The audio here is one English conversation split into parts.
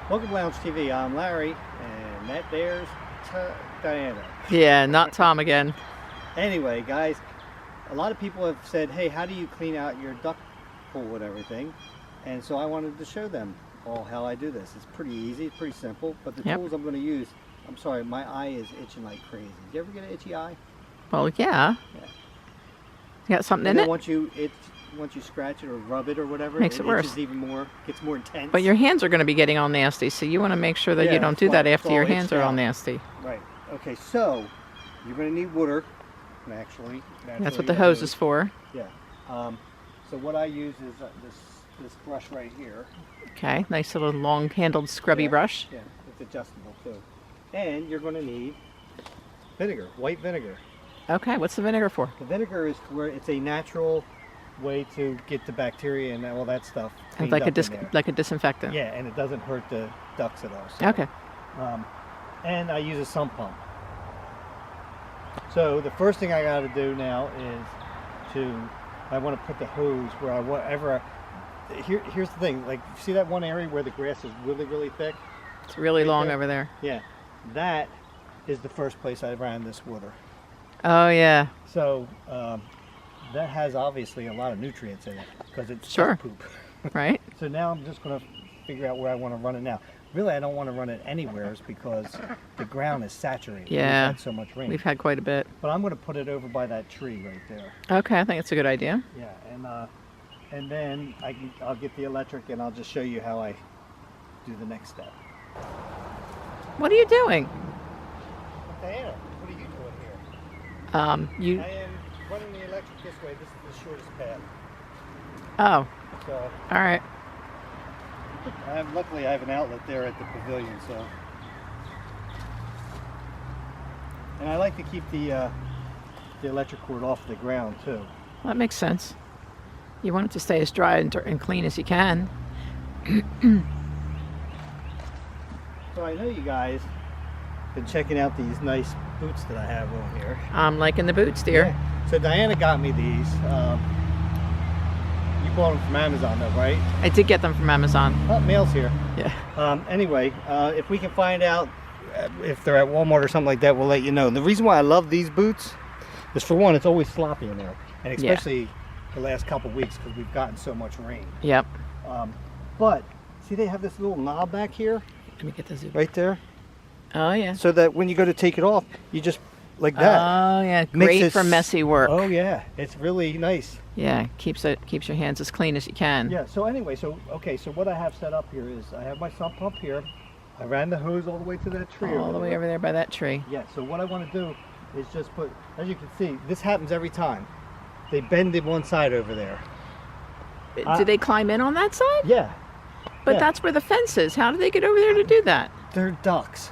Welcome to Lounge TV. I'm Larry, and that there's Diana. Yeah, not Tom again. Anyway, guys, a lot of people have said, hey, how do you clean out your duck pool and everything? And so I wanted to show them all how I do this. It's pretty easy, it's pretty simple, but the tools I'm going to use, I'm sorry, my eye is itching like crazy. Did you ever get an itchy eye? Well, yeah. You got something And in then it? once you scratch it or rub it or whatever, Makes it worse. itches even more, gets more intense. But your hands are going to be getting all nasty, so you want to make sure that you don't do that after your hands are all nasty. Right. Okay, so you're going to need water, actually. That's what the hose is for. Yeah. So what I use is this brush right here. Okay, nice little long-handled scrubby brush. Yeah, it's adjustable too. And you're going to need vinegar, white vinegar. Okay, what's the vinegar for? The vinegar is where it's a natural way to get the bacteria and all that stuff. It's like a disinfectant. Yeah, and it doesn't hurt the ducks at all. So, okay. And I use a sump pump. So the first thing I got to do now is I want to put the hose where here's the thing, like, see that one area where the grass is really, really thick? It's really long over there. Yeah, that is the first place I ran this water. Oh, yeah. So that has obviously a lot of nutrients in it because it's poop. Right. So now I'm just going to figure out where I want to run it now. Really, I don't want to run it anywhere because the ground is saturated. Yeah. We've had so much rain. We've had quite a bit. But I'm going to put it over by that tree right there. Okay, I think it's a good idea. Yeah, and then I'll get the electric and I'll just show you how I do the next step. What are you doing? Diana, what are you doing here? I am running the electric this way. This is the shortest path. Oh. So, all right. Luckily I have an outlet there at the pavilion, so. And I like to keep the electric cord off the ground too. Well, that makes sense. You want it to stay as dry and clean as you can. So I know you guys been checking out these nice boots that I have on here. I'm liking the boots, dear. Yeah. So Diana got me these. You bought them from Amazon though, right? I did get them from Amazon. Oh, mail's here. Yeah. Anyway, if we can find out if they're at Walmart or something like that, we'll let you know. The reason why I love these boots is, for one, it's always sloppy in there. And especially the last couple weeks because we've gotten so much rain. Yep. But see, they have this little knob back here. Let me get this right there. Oh, yeah. So that when you go to take it off, you just like that. Oh, yeah. Great for messy work. Oh, yeah. It's really nice. Yeah, keeps your hands as clean as you can. Yeah. So anyway, so what I have set up here is I have my sump pump here. I ran the hose all the way to that tree. All the way over there by that tree. Yeah. So what I want to do is just put, as you can see, this happens every time. They bend it one side over there. Do they climb in on that side? Yeah. But that's where the fence is. How do they get over there to do that? They're ducks.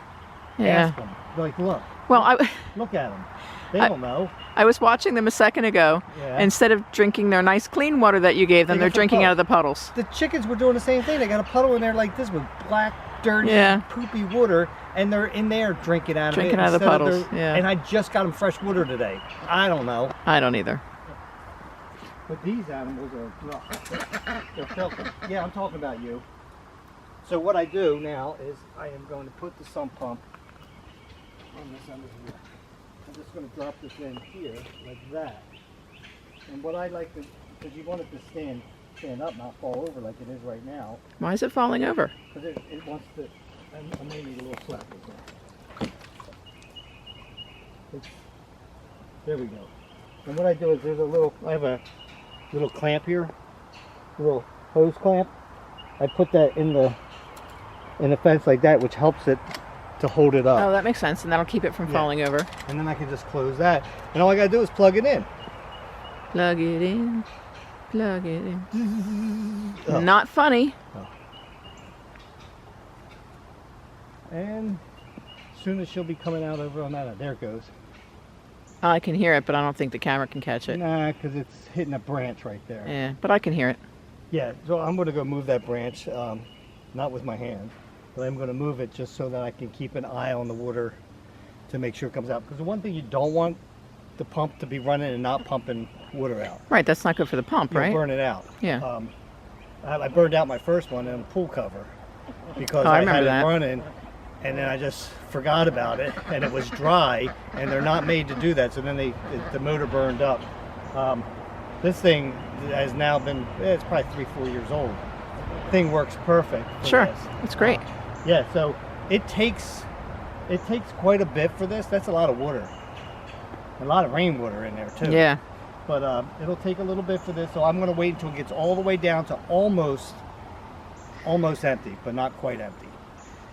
Yeah. Ask them. Like, look. Well, look at them. They don't know. I was watching them a second ago. Yeah. Instead of drinking their nice clean water that you gave them, they're drinking out of the puddles. The chickens were doing the same thing. They got a puddle in there like this with black, dirty, poopy water, and they're in there drinking out of it. Drinking out of the puddles. Yeah. And I just got them fresh water today. I don't know. I don't either. But these animals are they're filthy. Yeah, I'm talking about you. So what I do now is I am going to put the sump pump on this under here. I'm just going to drop this in here like that. And what I like to, because you want it to stand up, not fall over like it is right now. Why is it falling over? Because it wants to. I may need a little slap as well. There we go. And what I do is I have a little clamp here, a little hose clamp. I put that in the fence like that, which helps it to hold it up. Oh, that makes sense, and that'll keep it from falling over. And then I can just close that, and all I gotta do is plug it in. Plug it in, plug it in. Oh. Not funny. Oh. And as soon as she'll be coming out over on that, there it goes. I can hear it, but I don't think the camera can catch it. Nah, because it's hitting a branch right there. Yeah, but I can hear it. Yeah, so I'm going to go move that branch, not with my hand, but I'm going to move it just so that I can keep an eye on the water to make sure it comes out. Because the one thing you don't want the pump to be running and not pumping water out. Right, that's not good for the pump, right? Burn it out. Yeah. I burned out my first one in a pool cover. because Oh, I I remember had that. it running, and then I just forgot about it, and it was dry, and they're not made to do that. So then the motor burned up. This thing has now been, it's probably 3-4 years old. Thing works perfect for Sure, this. that's great. Yeah, so it takes quite a bit for this. That's a lot of water. A lot of rainwater in there too. Yeah. But it'll take a little bit for this, so I'm going to wait until it gets all the way down to almost empty, but not quite empty.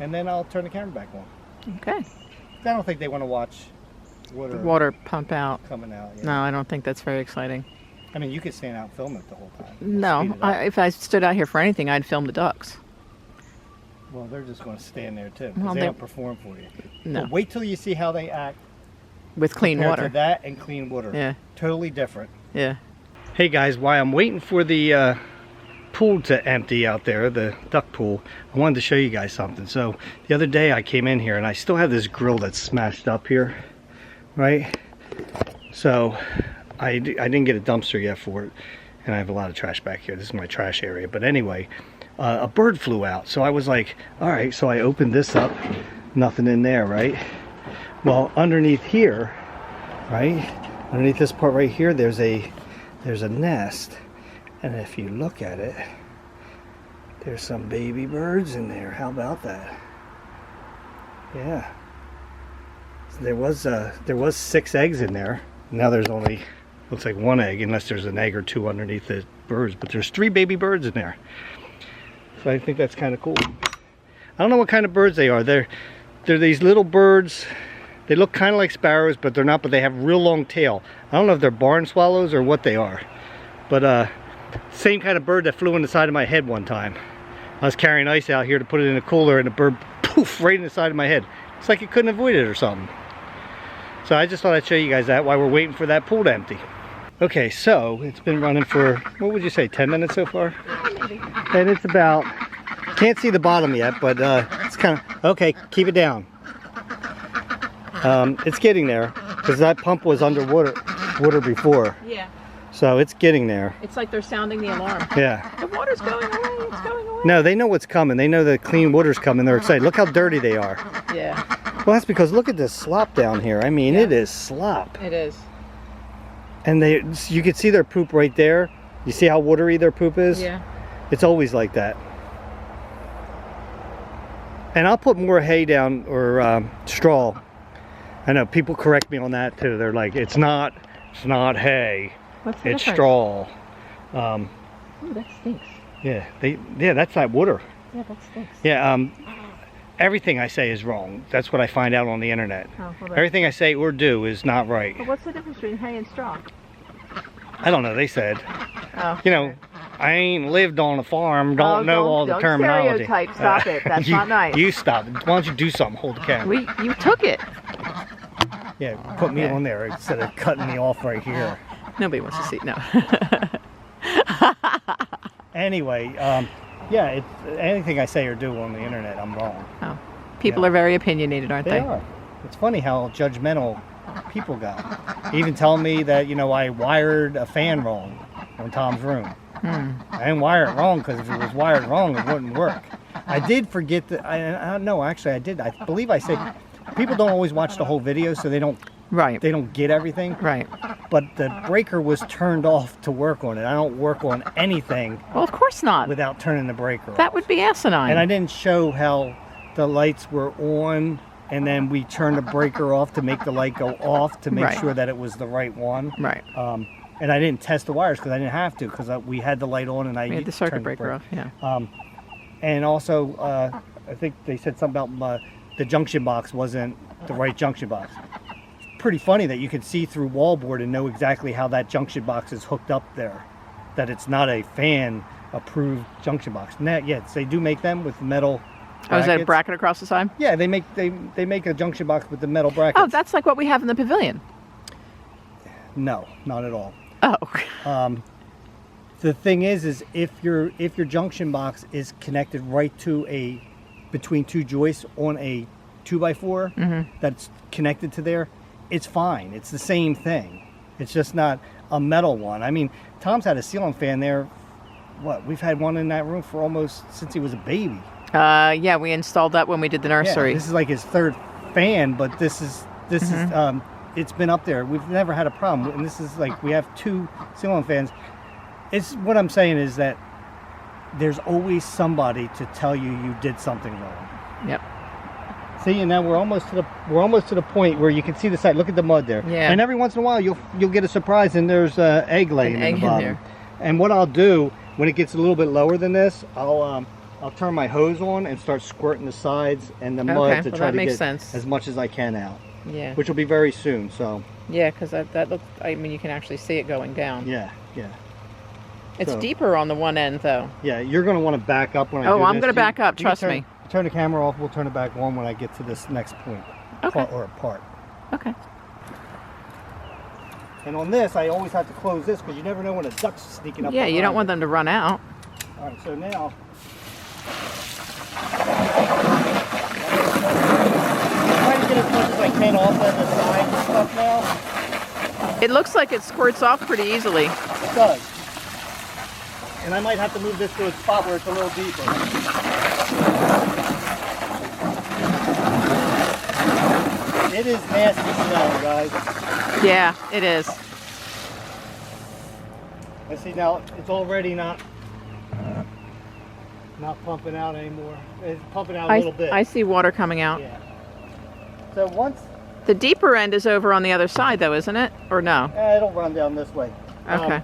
And then I'll turn the camera back on. Okay. I don't think they want to watch Water pump out. coming out. Yeah. No, I don't think that's very exciting. I mean, you could stand out and film it the whole time. No, Speed it up. if I stood out here for anything, I'd film the ducks. Well, they're just going to stand there too, Well, because they they- don't perform for you. No. But wait till you see how they act With clean compared water. to that and clean water. Yeah. Totally different. Yeah. Hey guys, while I'm waiting for the pool to empty out there, the duck pool, I wanted to show you guys something. So the other day I came in here and I still have this grill that's smashed up here, right? So I didn't get a dumpster yet for it, and I have a lot of trash back here. This is my trash area. But anyway, a bird flew out. So I was like, all right, so I opened this up, nothing in there, right? Well, underneath here, right? Underneath this part right here, there's a nest, and if you look at it, there's some baby birds in there. How about that? Yeah. So there was 6 eggs in there. Now there's only, looks like 1 egg, unless there's an egg or 2 underneath the birds. But there's 3 baby birds in there. So I think that's kind of cool. I don't know what kind of birds they are. They're these little birds. They look kind of like sparrows, but they're not, but they have real long tail. I don't know if they're barn swallows or what they are. But same kind of bird that flew in the side of my head one time. I was carrying ice out here to put it in a cooler, and the bird poof right in the side of my head. It's like it couldn't avoid it or something. So I just thought I'd show you guys that while we're waiting for that pool to empty. Okay, so it's been running for, what would you say, 10 minutes so far? Maybe. And it's about, can't see the bottom yet, but it's kind of, okay, keep it down. It's getting there, because that pump was underwater before. Yeah. So it's getting there. It's like they're sounding the alarm. Yeah. The water's going away. It's going away. No, they know what's coming. They know the clean water's coming. They're excited. Look how dirty they are. Yeah. Well, that's because look at this slop down here. I mean, it is slop. It is. And you can see their poop right there. You see how watery their poop is? Yeah. It's always like that. And I'll put more hay down, or straw. I know people correct me on that too. They're like, it's not hay. What's the It's difference? straw. Ooh, that stinks. Yeah, that's not water. Yeah, that stinks. Yeah, everything I say is wrong. That's what I find out on the internet. Oh, well, Everything I say or do is not right. but what's the difference between hay and straw? I don't know, they said. Oh. You know, I ain't lived on a farm, don't know all the terminology. Stereotype. Stop it. That's not nice. You stop it. Why don't you do something? Hold the camera. You took it. Yeah, put me Okay. on there instead of cutting me off right here. Nobody wants to see. No. Anyway, yeah, anything I say or do on the internet, I'm wrong. Oh. People Yeah. are very opinionated, aren't They they? are. It's funny how judgmental people got. Even telling me that, you know, I wired a fan wrong on Tom's room. I didn't wire it wrong, because if it was wired wrong, it wouldn't work. I did forget that. I don't know. Actually, I did. I believe I said people don't always watch the whole video, so they don't Right. get everything. Right. But the breaker was turned off to work on it. I don't work on anything Well, of course not. without turning the breaker That off. would be asinine. And I didn't show how the lights were on, and then we turned the breaker off to make the light go off to make Right. sure that it was the right one. Right. And I didn't test the wires because I didn't have to, because we had the light on and I We had the circuit turned breaker off. Yeah. And also, I think they said something about the junction box wasn't the right junction box. Pretty funny that you could see through wallboard and know exactly how that junction box is hooked up there. That it's not a fan approved junction box. Yes, they do make them with metal brackets. Oh, is that a bracket across the side? Yeah, they make a junction box with the metal brackets. Oh, that's like what we have in the pavilion. No, not at all. Oh. The thing is if your junction box is connected right to between 2 joists on a 2x4 that's connected to there, it's fine. It's the same thing. It's just not a metal one. I mean, Tom's had a ceiling fan there. What? We've had one in that room for almost since he was a baby. Yeah, we installed that when we did the nursery. Yeah, this is like his third fan, but this is it's been up there. We've never had a problem, and this is like we have 2 ceiling fans. It's what I'm saying is that there's always somebody to tell you did something wrong. Yep. See, and now we're almost to the point where you can see the side. Look at the mud there. Yeah. And every once in a while you'll get a surprise, and there's egg laying in the bottom. there. And what I'll do when it gets a little bit lower than this, I'll turn my hose on and start squirting the sides and the mud to try to get as much as I can out. Yeah. Which will be very soon. So. Yeah, because that looks. I mean, you can actually see it going down. Yeah. Yeah. It's deeper on the one end, though. Yeah, you're going to want to back up when I do this. Oh, I'm going to back up. Trust me. Turn the camera off. We'll turn it back on when I get to this next point. Okay. Part. Okay. And on this, I always have to close this because you never know when a duck's sneaking up. Yeah, you don't want them to run out. All right, so now. I'm trying to get as much as I can off of the sides and stuff now. It looks like it squirts off pretty easily. It does. And I might have to move this to a spot where it's a little deeper. It is nasty smelling, guys. Yeah, it is. I see now it's already not pumping out anymore. It's pumping out a little bit. I see water coming out. Yeah. So once... The deeper end is over on the other side, though, isn't it? Or no? It'll run down this way. Okay.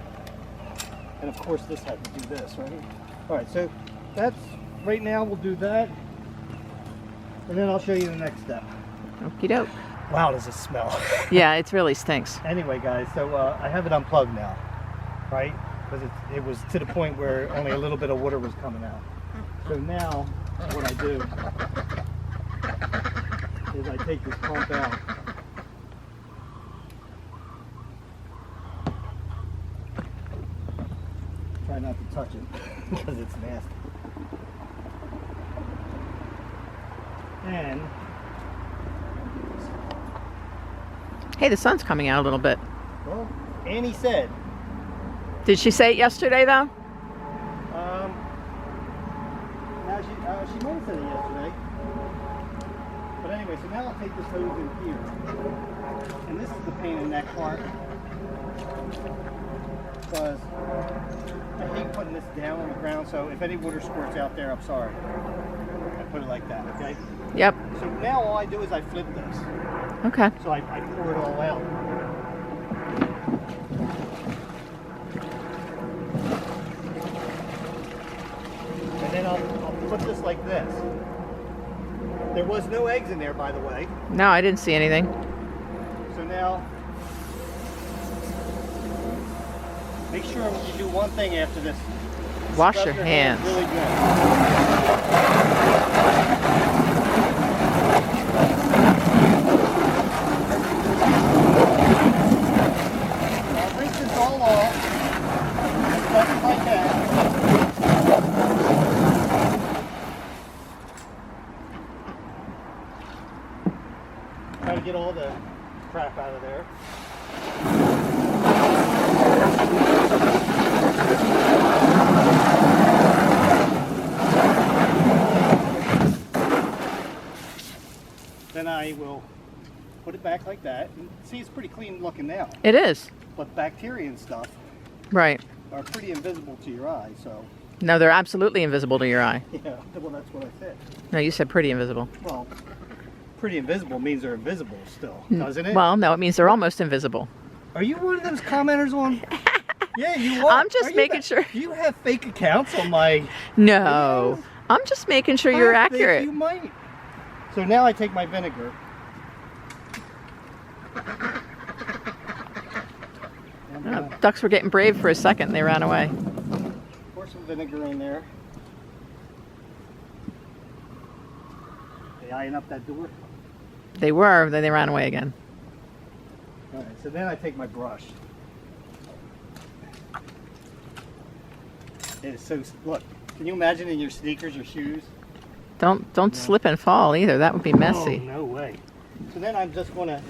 And of course this had to do this, right? All right, so that's, right now we'll do that. And then I'll show you the next step. Okie doke. Wow, does it smell? Yeah, it really stinks. Anyway, guys, so I have it unplugged now, right? Because it was to the point where only a little bit of water was coming out. So now, what I do is I take this pump out. Try not to touch it because it's nasty. And Hey, the sun's coming out a little bit. well, Annie said. Did she say it yesterday, though? Now she might have said it yesterday. But anyway, so now I'll take this hose in here. And this is the pain in the neck part. Because I hate putting this down on the ground, so if any water squirts out there, I'm sorry. I put it like that, okay? Yep. So now all I do is I flip this. Okay. So I pour it all out. And then I'll put this like this. There was no eggs in there, by the way. No, I didn't see anything. So now, make sure you do one thing after this. Wash Scrub your hands. really good. Now rinse this all off as best as I can. Try to get all the crap out of there. Then I will put it back like that. And see, it's pretty clean looking now. It is. But bacteria and stuff Right. are pretty invisible to your eye, so. No, they're absolutely invisible to your eye. Yeah, well, that's what I said. No, you said pretty invisible. Well, pretty invisible means they're invisible still, doesn't it? Well, no, it means they're almost invisible. Are you one of those commenters on? Yeah, you are. I'm just making sure. Do you have fake accounts on my? No. videos? I'm just making sure you're I think accurate. you might. So now I take my vinegar. Oh, ducks were getting brave for a second. They ran away. Pour some vinegar in there. They eyeing up that door. They were, then they ran away again. All right, so then I take my brush. It is so, look, can you imagine in your sneakers, your shoes? Don't slip and fall either. That would be messy. Oh, no way. So then I'm just gonna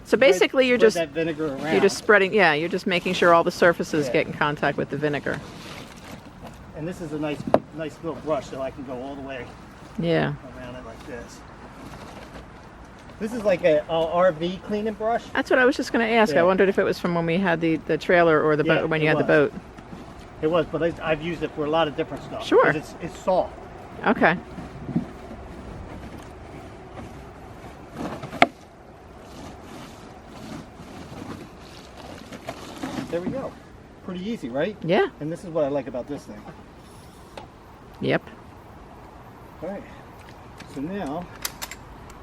So basically spread that vinegar around. you're just spreading, yeah, you're just making sure all the surfaces Yeah. get in contact with the vinegar. And this is a nice nice little brush so I can go all the way Yeah. around it like this. This is like a RV cleaning brush. That's what I was just going to ask. Yeah. I wondered if it was from when we had the trailer or the Yeah, boat when it you had the was. boat. It was, but I've used it for a lot of different stuff. Sure. 'Cause it's soft. Okay. There we go. Pretty easy, right? Yeah. And this is what I like about this thing. Yep. All right. So now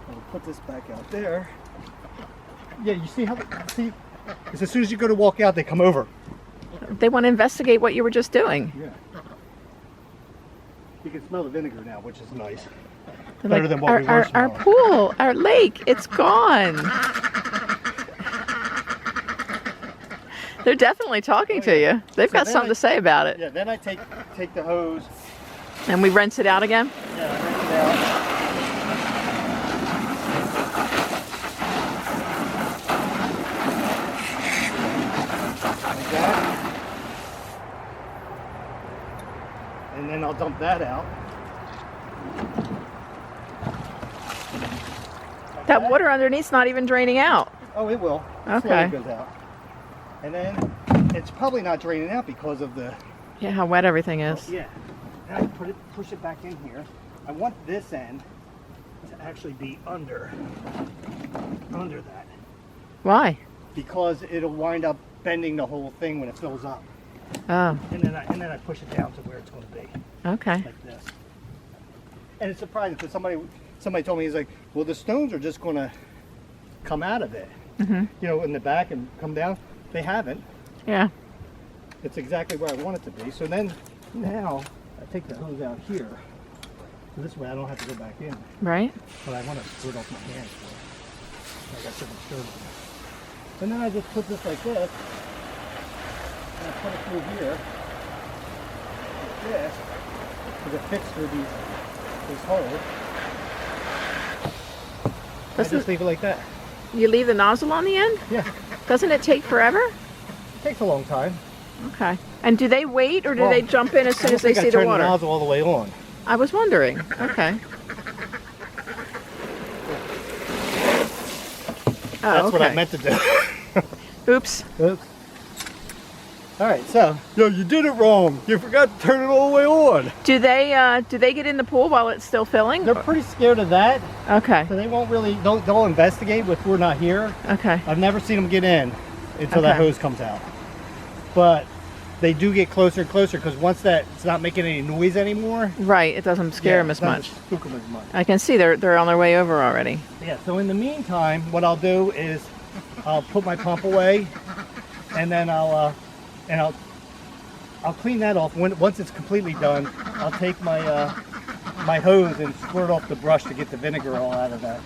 I'll put this back out there. Yeah, you see how? See, as soon as you go to walk out, they come over. They want to investigate what you were just doing. Yeah. You can smell the vinegar now, which is nice. They're Better like, than what we were our smelling. pool, our lake, it's gone. They're definitely talking to you. They've got then something to say about it. Yeah. Then I take the hose. And we rinse it out again? Yeah, I rinse it out. Like that. And then I'll dump that out. Like That water underneath's not even draining out. Oh, it will. Okay. Slowly goes out. And then it's probably not draining out because of the. Yeah, how wet everything is. Yeah. Now I push it back in here. I want this end to actually be under that, Why? because it'll wind up bending the whole thing when it fills up. Oh, And then I push it down to where it's going to be, okay. like this. And it's surprising because somebody told me, he's like, well, the stones are just going to come out of it, Mm-hmm. you know, in the back and come down. They haven't. Yeah. It's exactly where I want it to be. So then now I take the hose out here. So this way I don't have to go back in. Right? But I want to split off my hands for it. I got different stones. And then I just put this like this. And I put it through here. Like this. Because it fits through this hole. I just leave it like that. You leave the nozzle on the end? Yeah. Doesn't it take forever? It takes a long time. Okay. And do they wait or do Well, they jump in as soon as they see the turn water? the nozzle all the way on. I was wondering. Okay. Oh, That's what I okay. meant to do. Oops. Oops. All right, so. Yo, you did it wrong. You forgot to turn it all the way on. Do they get in the pool while it's still filling? They're pretty scared of that, Okay. so they won't really, they'll investigate if we're not here. Okay. I've never seen them get in until that Okay. hose comes out. But they do get closer and closer because once it's not making any noise anymore. Right. It doesn't scare them it as doesn't much. spook them as much. I can see they're on their way over already. Yeah, so in the meantime, what I'll do is I'll put my pump away and then I'll clean that off. Once it's completely done, I'll take my my hose and squirt off the brush to get the vinegar all out of that.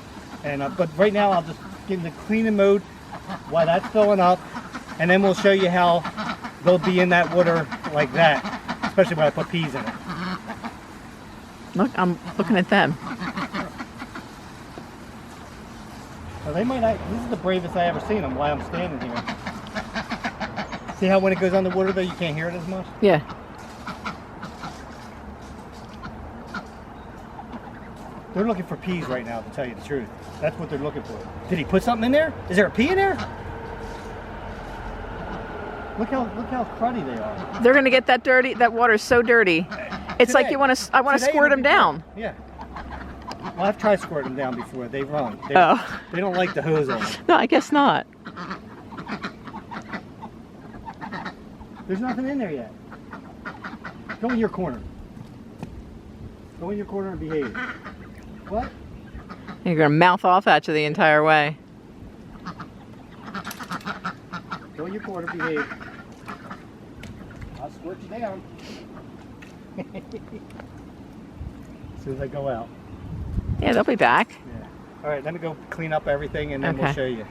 And but right now I'll just get in the cleaning mode while that's filling up, and then we'll show you how they'll be in that water like that, especially when I put peas in it. Look, I'm looking at them. So they might not, this is the bravest I ever seen them while I'm standing here. See how when it goes underwater though you can't hear it as much? Yeah. They're looking for peas right now, to tell you the truth. That's what they're looking for. Did he put something in there? Is there a pea in there? Look how cruddy they are. They're gonna get that dirty. That water's so dirty. It's like Today. you want to. I want to Today squirt it'll them be down. good. Yeah. Well, I've tried squirting them down before. They run. Oh. They don't like the hose on. No, I guess not. There's nothing in there yet. Go in your corner. Go in your corner and behave. What? You're gonna mouth off at you the entire way. Go in your corner, behave. I'll squirt you down. As soon as I go out. Yeah, they'll be back. Yeah. All right, let me go clean up everything and then Okay. we'll show you.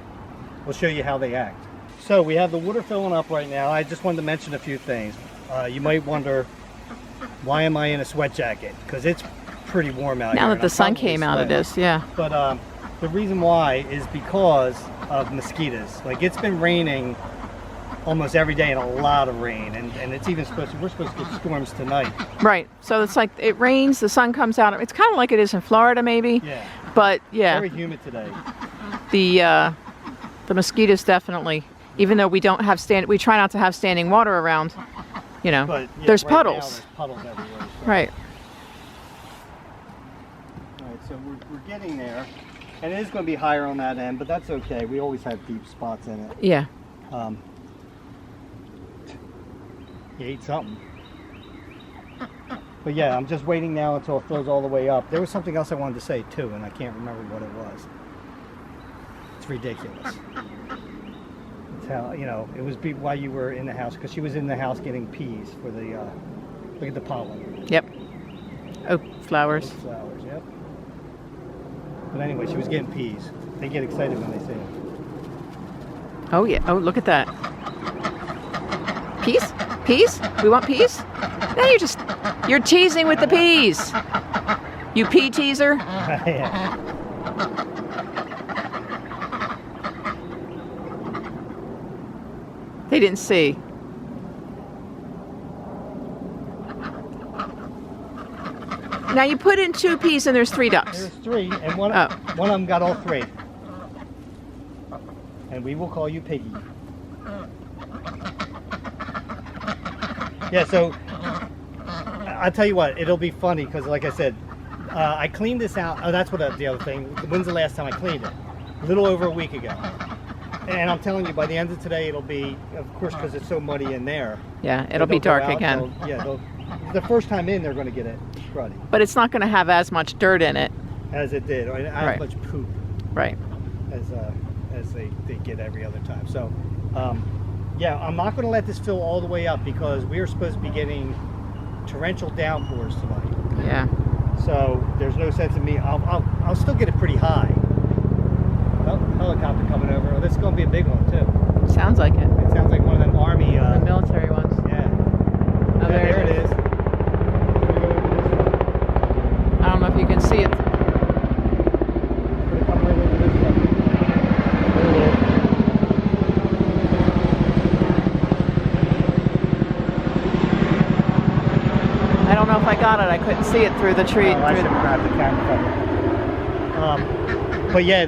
We'll show you how they act. So we have the water filling up right now. I just wanted to mention a few things. You might wonder, why am I in a sweat jacket? Because it's pretty warm out here. Now that and the I'm sun probably came out, it sweating. is. Yeah. But the reason why is because of mosquitoes. Like it's been raining almost every day and a lot of rain, and it's even we're supposed to get storms tonight. Right. So it's like it rains, the sun comes out. It's kind of like it is in Florida, maybe. Yeah. But yeah, Very humid today. the mosquitoes definitely. Even though we don't have we try not to have standing water around. You know, But, yeah, there's right now, puddles. there's puddles everywhere. So. Right. All right, so we're getting there, and it is going to be higher on that end, but that's okay. We always have deep spots in it. Yeah. You ate something. But yeah, I'm just waiting now until it fills all the way up. There was something else I wanted to say too, and I can't remember what it was. It's ridiculous. It's how, you know, it was while you were in the house, because she was in the house getting peas for the, look at the pollen. Yep. Oak flowers. Oak flowers, yep. But anyway, she was getting peas. They get excited when they see them. Oh yeah. Oh, look at that. Peas? Peas? We want peas? Now you're teasing with the peas. You pea teaser. Yeah. They didn't see. Now you put in 2 peas and there's 3 ducks. There's 3, and one of them got all 3. And we will call you Piggy. Yeah, so I'll tell you what, it'll be funny because, like I said, I cleaned this out. Oh, that's what the other thing. When's the last time I cleaned it? A little over a week ago. And I'm telling you, by the end of today, it'll be, of course, because it's so muddy in there. Yeah, it'll be dark again. The first time in, they're going to get it cruddy. But it's not going to have as much dirt in it. As it did, or as much poop. Right. As they get every other time. So, yeah, I'm not going to let this fill all the way up because we are supposed to be getting torrential downpours tonight. Yeah. So there's no sense in me. I'll still get it pretty high. Oh, helicopter coming over. Oh, this is going to be a big one too. Sounds like it. It sounds like one of them army. The military ones. Yeah. Oh, there it is. I don't know if you can see it. I don't know if I got it. I couldn't see it through the tree. I should have grabbed the camera. But yeah,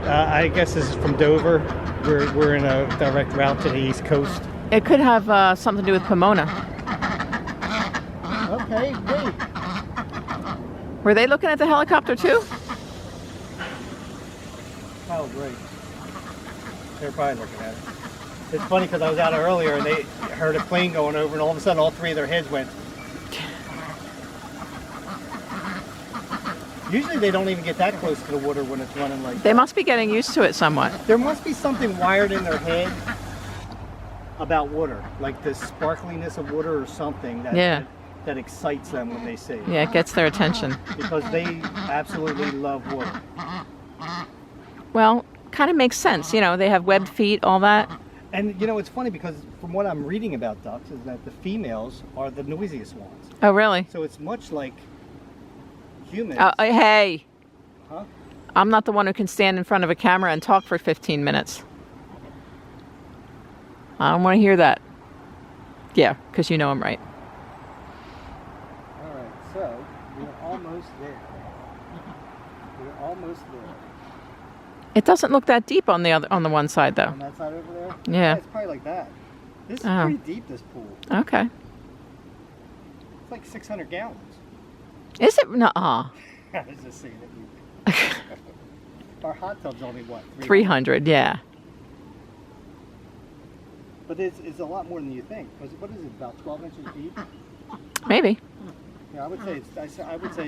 I guess this is from Dover. We're in a direct route to the East Coast. It could have something to do with Pomona. Okay, wait. Were they looking at the helicopter too? Oh, great. They're probably looking at it. It's funny because I was out earlier and they heard a plane going over and all of a sudden all 3 of their heads went. Usually they don't even get that close to the water when it's running like that. They must be getting used to it somewhat. There must be something wired in their head about water, like the sparkliness of water or something that excites them when they see it. Yeah, it gets their attention. Because they absolutely love water. Well, kind of makes sense. You know, they have webbed feet, all that. And you know, it's funny because from what I'm reading about ducks is that the females are the noisiest ones. Oh, really? So it's much like humans. Hey. Huh? I'm not the one who can stand in front of a camera and talk for 15 minutes. I don't want to hear that. Yeah, because you know I'm right. All right, so we're almost there. We're almost there. It doesn't look that deep on the one side, though. On that side over there? Yeah. It's probably like that. This is pretty deep, this pool. Okay. It's like 600 gallons. Is it? No. I was just saying that our hot tub's only what? 300, yeah. But it's a lot more than you think. What is it? About 12 inches deep? Maybe. Yeah, I would say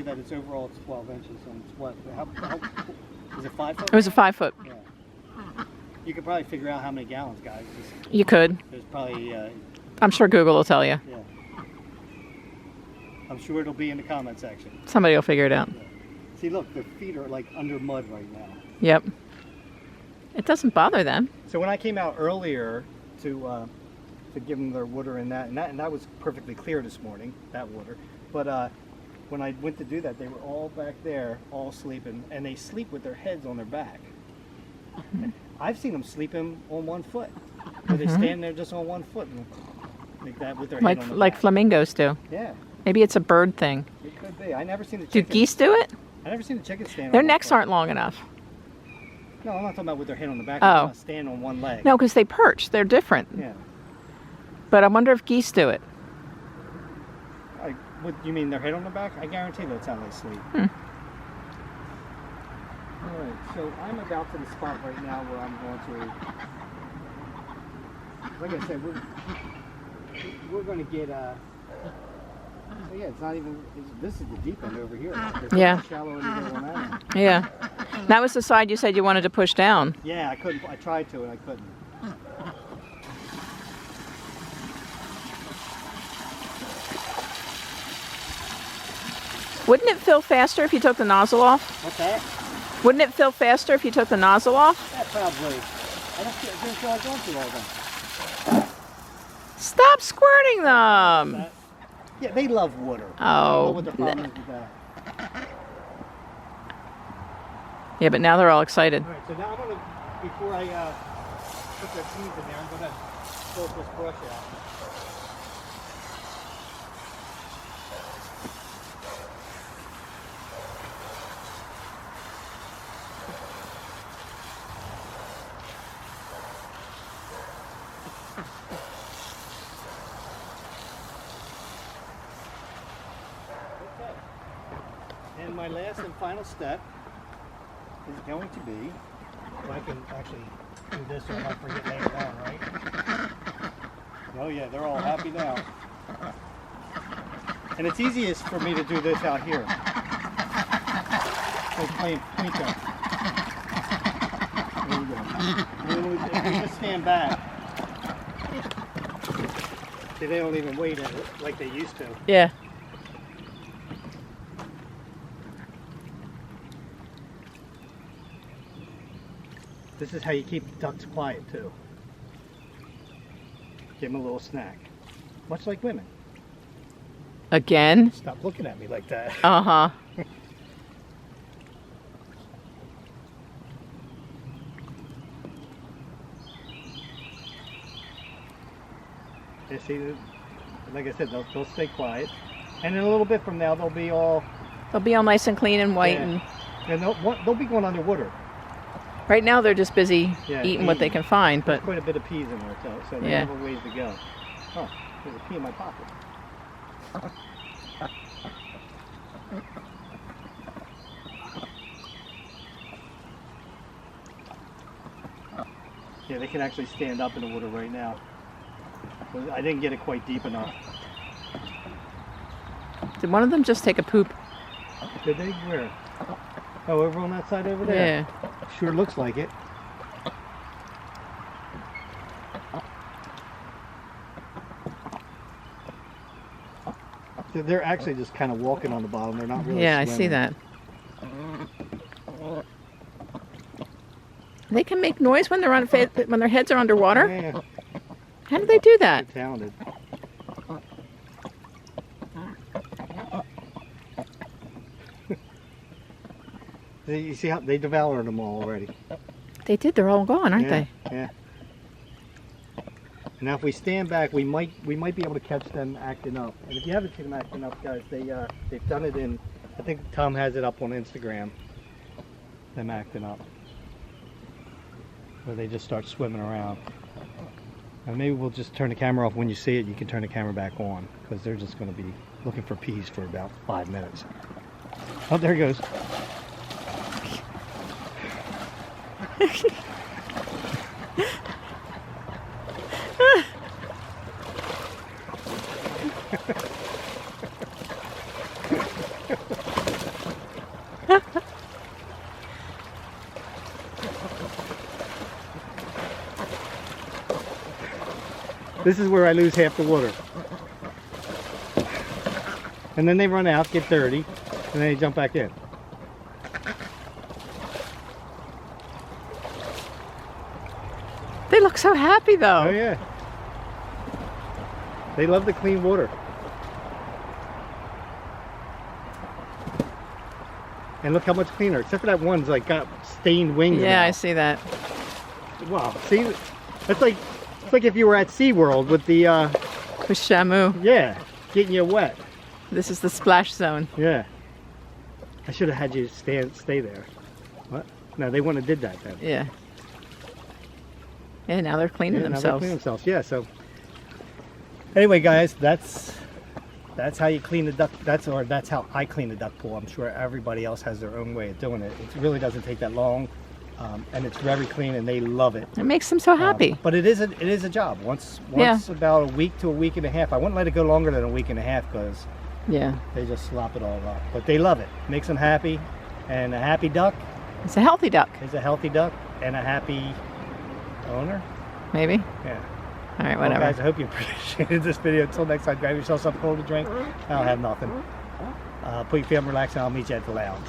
that it's overall it's 12 inches, and it's what? How is it 5 foot? It was a 5 foot. Yeah. You could probably figure out how many gallons, guys. You could. There's probably. I'm sure Google will tell you. Yeah. I'm sure it'll be in the comment section. Somebody will figure it out. Yeah. See, look, their feet are like under mud right now. Yep. It doesn't bother them. So when I came out earlier to give them their water and that was perfectly clear this morning, that water. But when I went to do that, they were all back there, all sleeping, and they sleep with their heads on their back. I've seen them sleeping on one foot. Where they stand there just on one foot and like that with their head on the Like back. flamingos do. Yeah, Maybe it's a bird thing. it could be. I never seen the Do chicken. geese do it? I never seen the chicken stand. Their on one necks foot. aren't long enough. No, I'm not talking about with their head on the back. Oh. I'm talking about stand on one leg. No, because they perch. They're different. Yeah. But I wonder if geese do it. What you mean their head on the back? I guarantee that's how they sleep. Alright, so I'm about to the spot right now where I'm going to, like I said, we're going to get, so yeah, it's not even, this is the deep end over here. There's Yeah. shallow in the middle on that end. Yeah. That was the side you said you wanted to push down. Yeah, I tried to and I couldn't. Wouldn't it fill faster if you took the nozzle off? What's that? Wouldn't it fill faster if you took the nozzle off? Yeah, probably. I didn't feel like going through all that. Stop squirting them. That. Yeah, they love water. Oh. I don't know what the problem is with that. Yeah, but now they're all excited. Alright, so now I'm going to, before I put the peas in there, I'm going to soak this brush out. Okay. And my last and final step is going to be, well, I can actually do this or I might forget later on, right? Oh yeah, they're all happy now. And it's easiest for me to do this out here. Like playing Plinko. There we go. And then if we just stand back, see, they don't even wait at it like they used to. Yeah. This is how you keep ducks quiet too. Give them a little snack. Much like women. Again? Stop looking at me like that. Uh-huh. You see, like I said, they'll stay quiet. And in a little bit from now, they'll be all... They'll be all nice and clean and white. Yeah. And they'll be going underwater. right now they're just busy Yeah, eating what they can find. There's But quite a bit of peas in there, so they Yeah. have a ways to go. Oh, there's a pea in my pocket. Yeah, they can actually stand up in the water right now. But I didn't get it quite deep enough. did one of them just take a poop? Did they? Where? Oh, over on that side over there? Yeah. Sure looks like it. They're actually just kind of walking on the bottom. They're not really Yeah, I swimming. see that. They can make noise when they're when their heads are underwater. Yeah, How do they do that? they're talented. You see how they devoured them all already. They did. They're all gone, aren't Yeah, they? yeah. And now if we stand back, we might be able to catch them acting up. And if you haven't seen them acting up, guys, they've done it in. I think Tom has it up on Instagram. Them acting up, where they just start swimming around. And maybe we'll just turn the camera off when you see it. You can turn the camera back on because they're just going to be looking for peas for about 5 minutes. Oh, there he goes. This is where I lose half the water. And then they run out, get dirty, and then they jump back in. They look so happy, though. Oh yeah. They love the clean water. And look how much cleaner, except for that one's like got stained wings. Yeah, I now. see that. Wow, see, that's like It's like if you were at SeaWorld with the, With Shamu. yeah, getting you wet. This is the splash zone. Yeah. I should have had you stay there. What? No, they wouldn't have did that then. Yeah. And now they're cleaning Yeah, now they themselves. clean themselves. Yeah, so anyway, guys, that's how you clean the duck. That's how I clean the duck pool. I'm sure everybody else has their own way of doing it. It really doesn't take that long, and it's very clean, and they love it. It makes them so happy. But it is a job. Once about a week to a week and a half. I wouldn't let it go longer than a week and a half because Yeah. they just slop it all up. But they love it. Makes them happy, and a happy duck It's a healthy duck, is a healthy duck and a happy owner. maybe. Yeah. All right, Well, whatever. guys, I hope you appreciated this video. Until next time, grab yourself something cold to drink. I don't have nothing. Put your feet up, relax, and I'll meet you at the lounge.